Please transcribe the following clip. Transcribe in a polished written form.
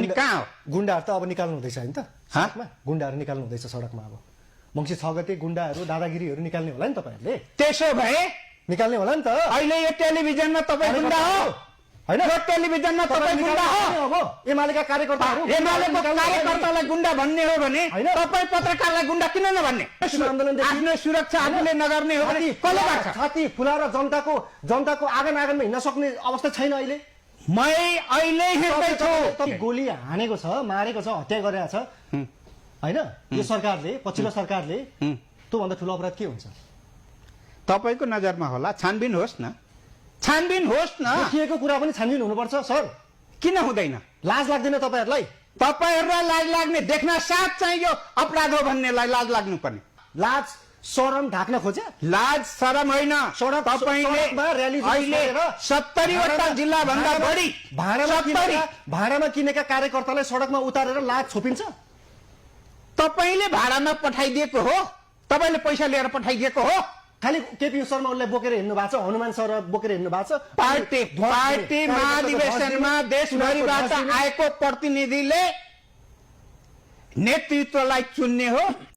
अनि कहाँ हो? गुण्डाहरू त अब निकाल्नु हुँदैछ हैन त हाँ? सडकमा गुण्डाहरू निकाल्नु हुँदैछ सडकमा अब मङ्सिर 6 गते गुण्डाहरू दादागिरीहरू निकाल्ने होला नि तपाईहरुले त्यसो भए निकाल्ने होला नि त अहिले यो टेलिभिजनमा तपाईँ गुण्डा हो हैन यो टेलिभिजनमा तपाईँ गुण्डा हो अब एमालेका कार्यकर्ताहरू एमालेको कार्यकर्तालाई गुण्डा भन्ने हो भने हैन? तपाईँ पत्रकारलाई गुण्डा किन नभन्ने? आन्दोलनदेखि- आफ्नो सुरक्षा आफूले नगर्ने हो भने कसले गर्छ? छाती फुलाएर जनताको आगन आगनमा हिँड्न सक्ने अवस्था छैन अहिले मै अहिले हिँड्दैछु। तपाईँ गोली हानेको छ मारेको छ हत्या गरेको छ हैन यो सरकारले पछिल्लो सरकारले त्यो भन्दा ठूलो अपराध के हुन्छ तपाईँको नजरमा होला छानबिन होस् न देखिएको कुरा पनि छानबिन हुनुपर्छ सर किन हुँदैन? लाज लाग्दैन तपाईहरुलाई तपाईहरुलाई लाज लाग्ने देख्न साथ चाहिँ यो अपराध हो भन्नेलाई लाज लाग्नु पर्ने। लाज शरम ढाक्न खोजे लाज शरम होइन। सडकमा र्याली अहिले 70 वटा जिल्ला भन्दा बढी भाडामा किनेका कार्यकर्तालाई सडकमा उतारेर लाज छोपिन्छ तपाईले भाडामा पठाइदिएको हो, तपाईले पैसा लिएर पठाइदिएको हो। खाली केपी शर्मा उनलाई बोकेर हिँड्नु भएको छ हनुमान सर बोकेर हिँड्नु भएको छ पार्टी महाधिवेशनमा देशभरिबाट आएको प्रतिनिधिले नेतृत्वलाई चुन्ने हो।